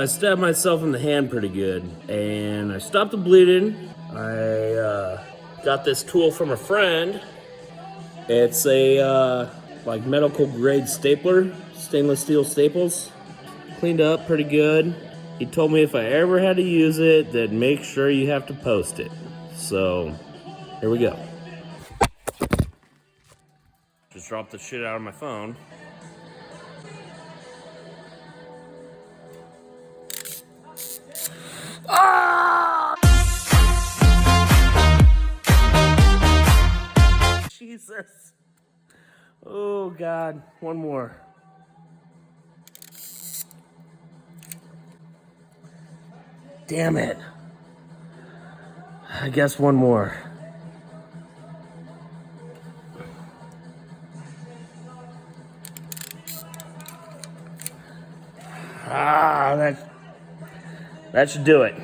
stabbed myself in the hand pretty good, and I stopped the bleeding. I got this tool from a friend. It's a like medical grade stapler, stainless steel staples. Cleaned up pretty good. He told me if I ever had to use it, then make sure you have to post it. So, here we go. Just dropped the shit out of my phone. Ah! Jesus. Oh, God. One more. Damn it. I guess one more. That should do it.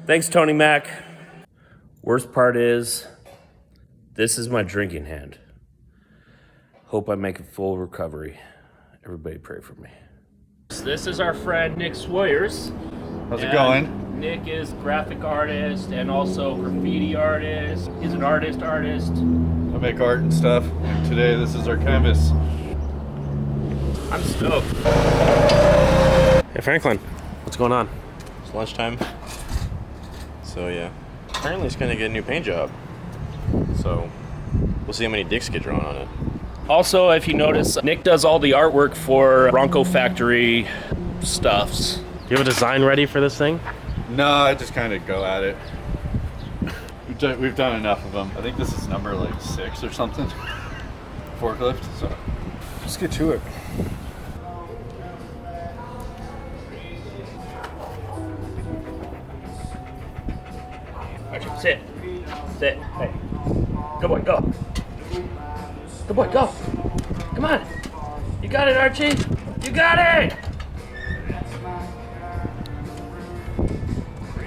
Thanks, Tony Mac. Worst part is, this is my drinking hand. Hope I make a full recovery. Everybody pray for me. This is our friend Nick Sawyers. How's it going? Nick is graphic artist and also graffiti artist. He's an artist. I make art and stuff. And today this is our canvas. I'm stoked. Hey Franklin, what's going on? It's lunchtime. So yeah. Apparently he's gonna get a new paint job. So we'll see how many dicks get drawn on it. Also, if you notice, Nick does all the artwork for Bronco Factory stuffs. Do you have a design ready for this thing? No, I just kind of go at it. We've done enough of them. I think this is number like 6 or something. Forklift, so just get to it. Archie, sit. Sit. Hey. Good boy, go. Good boy, go. Come on. You got it, Archie. You got it.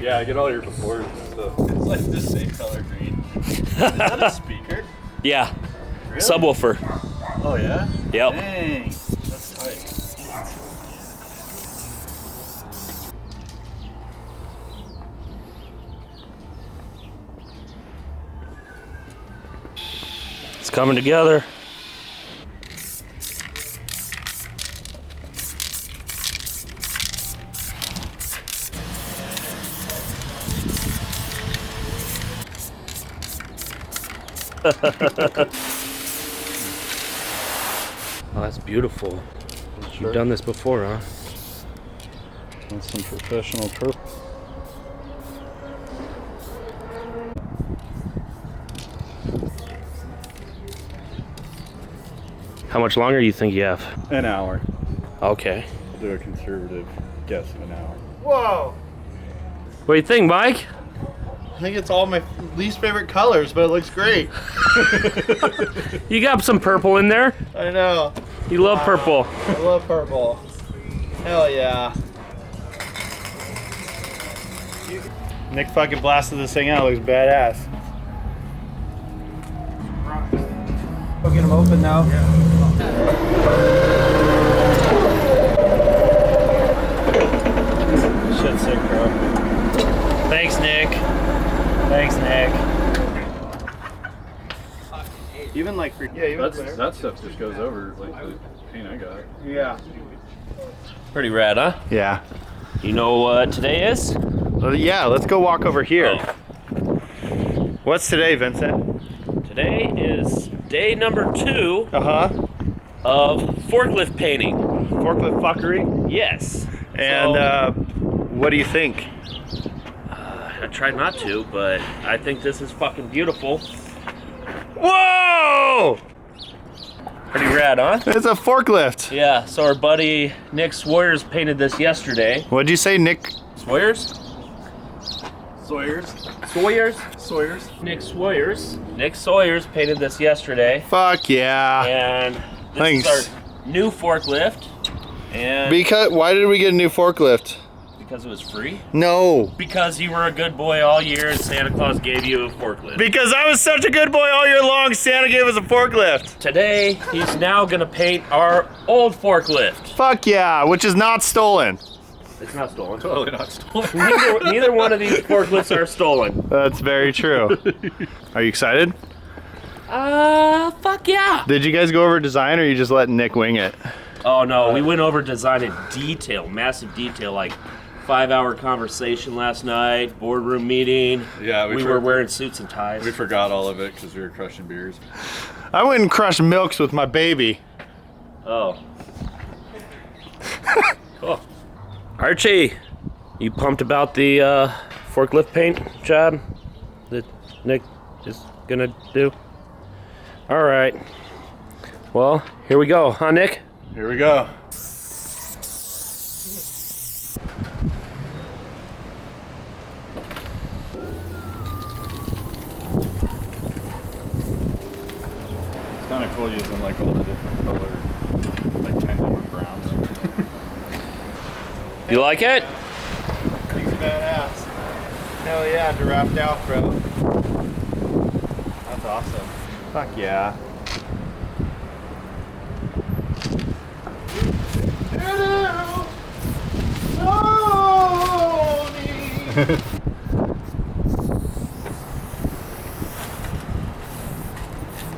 Yeah, I get all your boards and stuff. It's like the same color green. Is that a speaker? Yeah. Really? Subwoofer. Oh yeah? Yep. Dang. That's tight. It's coming together. Oh, that's beautiful. Sure. You've done this before, huh? That's some professional turf. How much longer do you think you have? An hour. Okay. I'll do a conservative guess of an hour. Whoa! What do you think, Mike? I think it's all my least favorite colors, but it looks great. You got some purple in there. I know. You love purple. I love purple. Hell yeah. Nick fucking blasted this thing out. It looks badass. We'll get them open now. Shit's sick, bro. Thanks, Nick. Thanks, Nick. Even like for That stuff just goes over like the paint I got. yeah. Pretty rad, huh? Yeah. You know what today is? Yeah, let's go walk over here. Oh. What's today, Vincent? Today is day number 2 Uh-huh. of forklift painting. Forklift fuckery. Yes. And what do you think? I tried not to, but I think this is fucking beautiful. Whoa! Pretty rad, huh? It's a forklift. Yeah, so our buddy Nick Sawyers painted this yesterday. What'd you say, Nick? Sawyers? Sawyers. Sawyers? Nick Sawyers. Nick Sawyers painted this yesterday. Fuck yeah. And this Thanks. is our new forklift. And Why did we get a new forklift? because it was free? No. Because you were a good boy all year and Santa Claus gave you a forklift. Because I was such a good boy all year long, Santa gave us a forklift. Today, he's now gonna paint our old forklift. Fuck yeah, which is not stolen. It's not stolen. Totally not stolen. Neither one of these forklifts are stolen. That's very true. Are you excited? Fuck yeah. Did you guys go over design, or you just let Nick wing it? Oh no, we went over design in detail, massive detail, like 5-hour conversation last night, boardroom meeting. Yeah, we were wearing suits and ties. We forgot all of it because we were crushing beers. I went and crushed milks with my baby. Oh. Cool. Archie, you pumped about the forklift paint job that Nick is gonna do? All right. Well, here we go, huh, Nick? Here we go. It's kind of cool using like all the different colors, like 10 different browns. You like it? Thing's badass. Hell yeah, giraffed out, bro. That's awesome. Fuck yeah.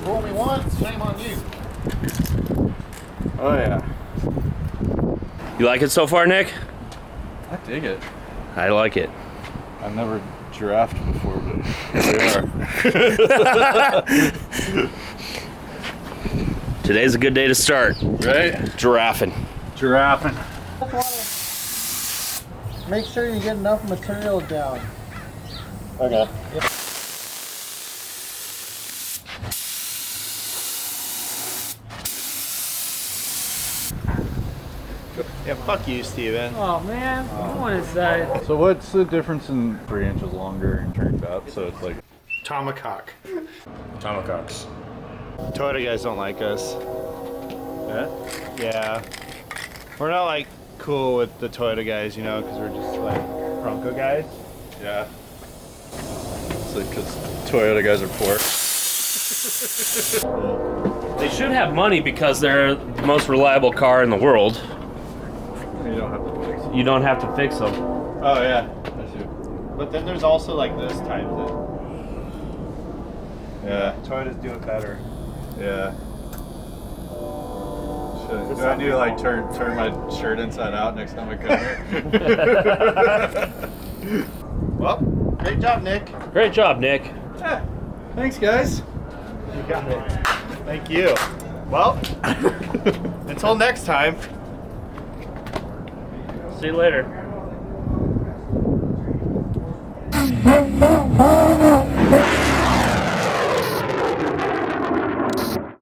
Roll me once, shame on you. Oh yeah. You like it so far, Nick? I dig it. I like it. I've never giraffed before, but here we are. Today's a good day to start. Right? Giraffing. Giraffing. Make sure you get enough material down. Okay. Yeah, fuck you, Steven. Oh man, what is that? So what's the difference in 3 inches longer and turned up? So it's like Tomahawk. tomahawks. Toyota guys don't like us. Yeah? Yeah. We're not like cool with the Toyota guys, you know, because we're just like Bronco guys. Yeah. It's like because Toyota guys are poor. They should have money because they're the most reliable car in the world. You don't have to fix it. You don't have to fix them. Oh yeah. That's it. But then there's also like this type that Yeah. Toyotas do it better. Yeah. Do I need to like turn my shirt inside out next time I come here? Well, great job, Nick. Great job, Nick. Yeah. Thanks, guys. You got it. Thank you. Well, until next time. See you later.